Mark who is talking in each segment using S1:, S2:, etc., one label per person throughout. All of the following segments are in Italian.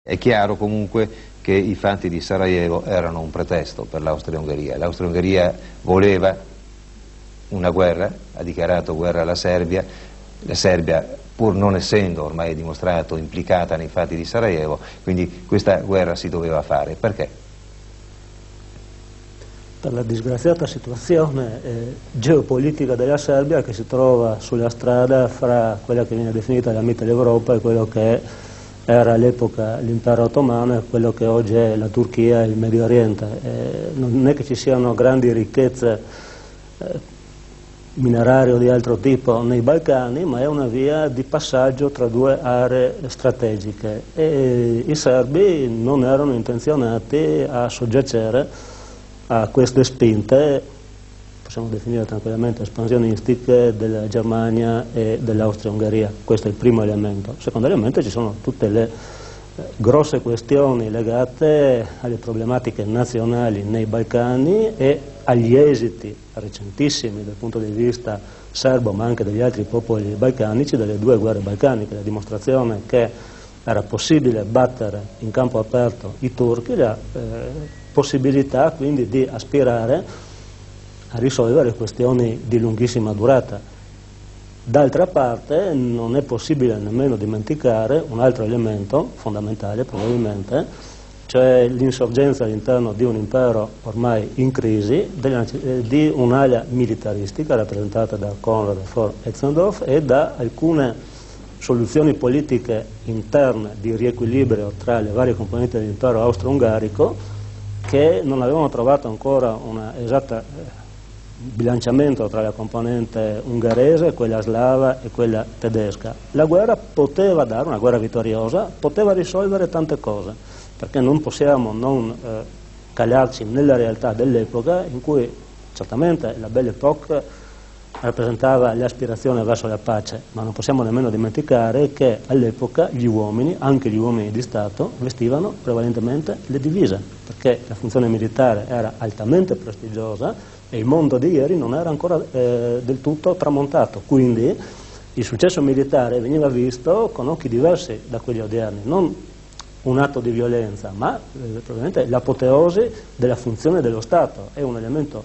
S1: È chiaro comunque che i fatti di Sarajevo erano un pretesto per l'Austria-Ungheria. L'Austria-Ungheria voleva una guerra, ha dichiarato guerra alla Serbia, la Serbia, pur non essendo ormai dimostrato implicata nei fatti di Sarajevo, quindi questa guerra si doveva fare. Perché?
S2: Per la disgraziata situazione geopolitica della Serbia, che si trova sulla strada fra quella che viene definita la Mitteleuropa e quello che era all'epoca l'impero ottomano e quello che oggi è la Turchia e il Medio Oriente. Non è che ci siano grandi ricchezze minerarie o di altro tipo nei Balcani, ma è una via di passaggio tra due aree strategiche e i serbi non erano intenzionati a soggiacere a queste spinte, possiamo definire tranquillamente espansionistiche, della Germania e dell'Austria-Ungheria. Questo è il primo elemento. Secondariamente ci sono tutte le grosse questioni legate alle problematiche nazionali nei Balcani e agli esiti recentissimi dal punto di vista serbo, ma anche degli altri popoli balcanici, delle due guerre balcaniche, la dimostrazione che era possibile battere in campo aperto i turchi, la possibilità quindi di aspirare a risolvere questioni di lunghissima durata. D'altra parte non è possibile nemmeno dimenticare un altro elemento fondamentale probabilmente, cioè l'insorgenza all'interno di un impero ormai in crisi, di un'ala militaristica rappresentata da Konrad von Etzendorf e da alcune soluzioni politiche interne di riequilibrio tra le varie componenti dell'impero austro-ungarico che non avevano trovato ancora un esatto bilanciamento tra la componente ungherese, quella slava e quella tedesca. La guerra poteva dare, una guerra vittoriosa, poteva risolvere tante cose, perché non possiamo non calarci nella realtà dell'epoca in cui certamente la Belle Époque rappresentava l'aspirazione verso la pace, ma non possiamo nemmeno dimenticare che all'epoca gli uomini, anche gli uomini di Stato, vestivano prevalentemente le divise, perché la funzione militare era altamente prestigiosa e il mondo di ieri non era ancora del tutto tramontato, quindi il successo militare veniva visto con occhi diversi da quelli odierni, non un atto di violenza, ma probabilmente l'apoteosi della funzione dello Stato, è un elemento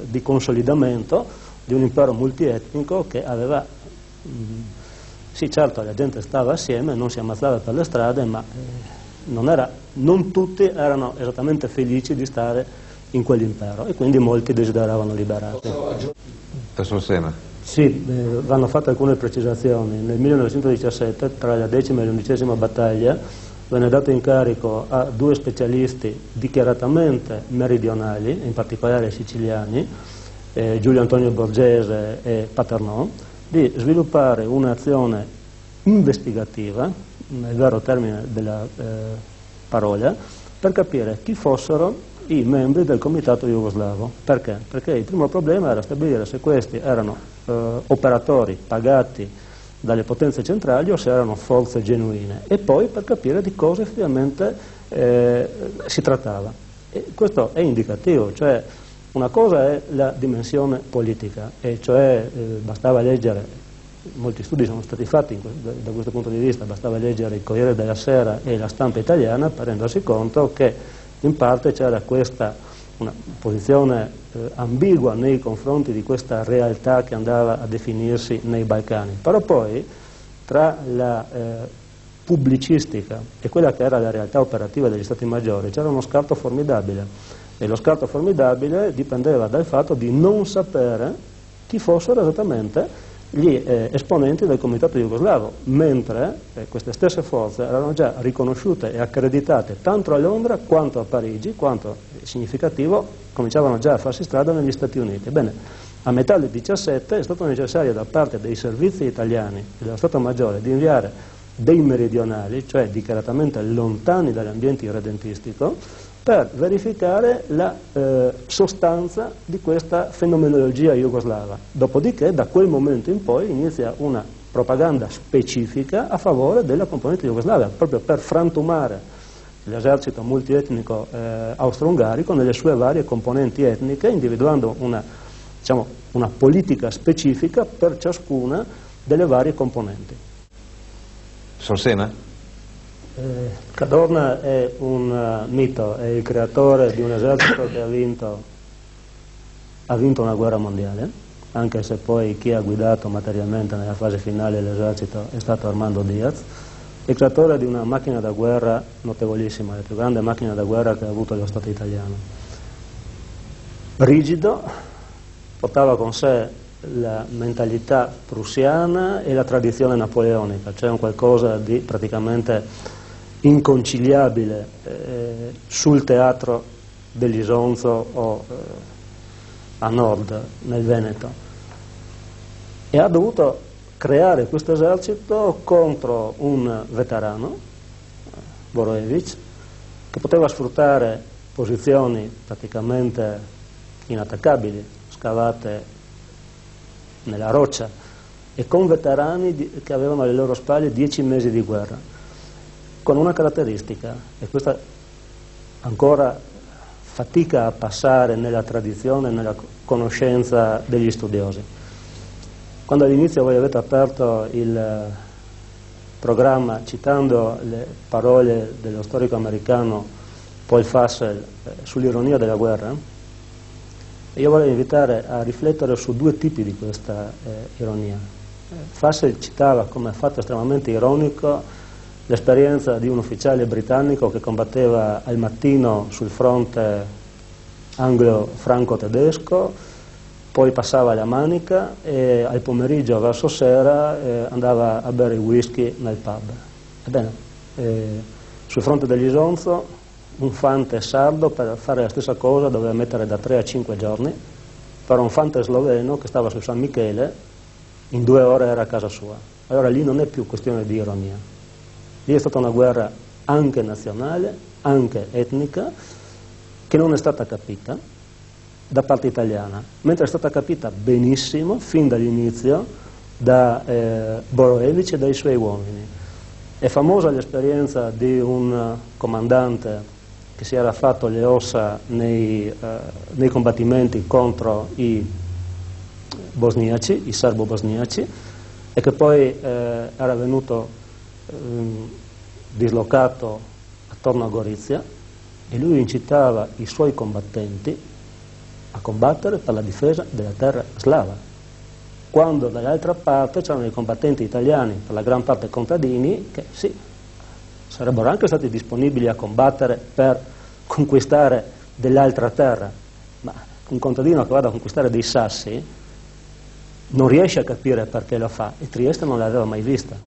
S2: di consolidamento di un impero multietnico che aveva, sì certo la gente stava assieme, non si ammazzava per le strade, ma non tutti erano esattamente felici di stare in quell'impero e quindi molti desideravano liberarsi.
S1: Professor Sema.
S2: Sì, vanno fatte alcune precisazioni. Nel 1917, tra la 10ª e l'11ª battaglia, venne dato incarico a due specialisti dichiaratamente meridionali, in particolare siciliani, Giulio Antonio Borgese e Paternò, di sviluppare un'azione investigativa, nel vero termine della parola, per capire chi fossero i membri del comitato jugoslavo. Perché? Perché il primo problema era stabilire se questi erano operatori pagati dalle potenze centrali o se erano forze genuine, e poi per capire di cosa effettivamente si trattava. E questo è indicativo, cioè una cosa è la dimensione politica, e cioè bastava leggere, molti studi sono stati fatti da questo punto di vista, bastava leggere il Corriere della Sera e la stampa italiana per rendersi conto che in parte c'era questa una posizione ambigua nei confronti di questa realtà che andava a definirsi nei Balcani, però poi tra la pubblicistica e quella che era la realtà operativa degli Stati Maggiori c'era uno scarto formidabile, e lo scarto formidabile dipendeva dal fatto di non sapere chi fossero esattamente gli esponenti del comitato jugoslavo, mentre queste stesse forze erano già riconosciute e accreditate tanto a Londra quanto a Parigi, quanto significativo cominciavano già a farsi strada negli Stati Uniti. Ebbene, a metà del 17 è stato necessario da parte dei servizi italiani e dello Stato Maggiore di inviare dei meridionali, cioè dichiaratamente lontani dall'ambiente irredentistico, per verificare la sostanza di questa fenomenologia jugoslava. Dopodiché, da quel momento in poi, inizia una propaganda specifica a favore della componente jugoslava, proprio per frantumare l'esercito multietnico austro-ungarico nelle sue varie componenti etniche, individuando una politica specifica per ciascuna delle varie componenti.
S1: Sorsena?
S2: Cadorna è un mito, è il creatore di un esercito che ha vinto una guerra mondiale, anche se poi chi ha guidato materialmente nella fase finale dell'esercito è stato Armando Diaz, il creatore di una macchina da guerra notevolissima, la più grande macchina da guerra che ha avuto lo Stato italiano. Rigido, portava con sé la mentalità prussiana e la tradizione napoleonica, cioè un qualcosa di praticamente inconciliabile sul teatro dell'Isonzo o a nord, nel Veneto. E ha dovuto creare questo esercito contro un veterano, Borojevic, che poteva sfruttare posizioni praticamente inattaccabili, scavate nella roccia, e con veterani che avevano alle loro spalle 10 mesi di guerra, con una caratteristica, e questa ancora fatica a passare nella tradizione, nella conoscenza degli studiosi. Quando all'inizio voi avete aperto il programma citando le parole dello storico americano Paul Fussell sull'ironia della guerra, io vorrei invitare a riflettere su due tipi di questa ironia. Fussell citava come fatto estremamente ironico l'esperienza di un ufficiale britannico che combatteva al mattino sul fronte anglo-franco-tedesco, poi passava alla Manica e al pomeriggio verso sera andava a bere whisky nel pub. Ebbene, sul fronte dell'Isonzo un fante sardo per fare la stessa cosa doveva mettere da 3 a 5 giorni, però un fante sloveno che stava su San Michele in 2 ore era a casa sua. Allora lì non è più questione di ironia, lì è stata una guerra anche nazionale, anche etnica, che non è stata capita da parte italiana, mentre è stata capita benissimo fin dall'inizio da Borojevic e dai suoi uomini. È famosa l'esperienza di un comandante che si era fatto le ossa nei combattimenti contro i bosniaci, i serbo-bosniaci, e che poi era venuto dislocato attorno a Gorizia, e lui incitava i suoi combattenti a combattere per la difesa della terra slava, quando dall'altra parte c'erano i combattenti italiani, per la gran parte contadini, che sì, sarebbero anche stati disponibili a combattere per conquistare dell'altra terra, ma un contadino che vada a conquistare dei sassi non riesce a capire perché lo fa, e Trieste non l'aveva mai vista.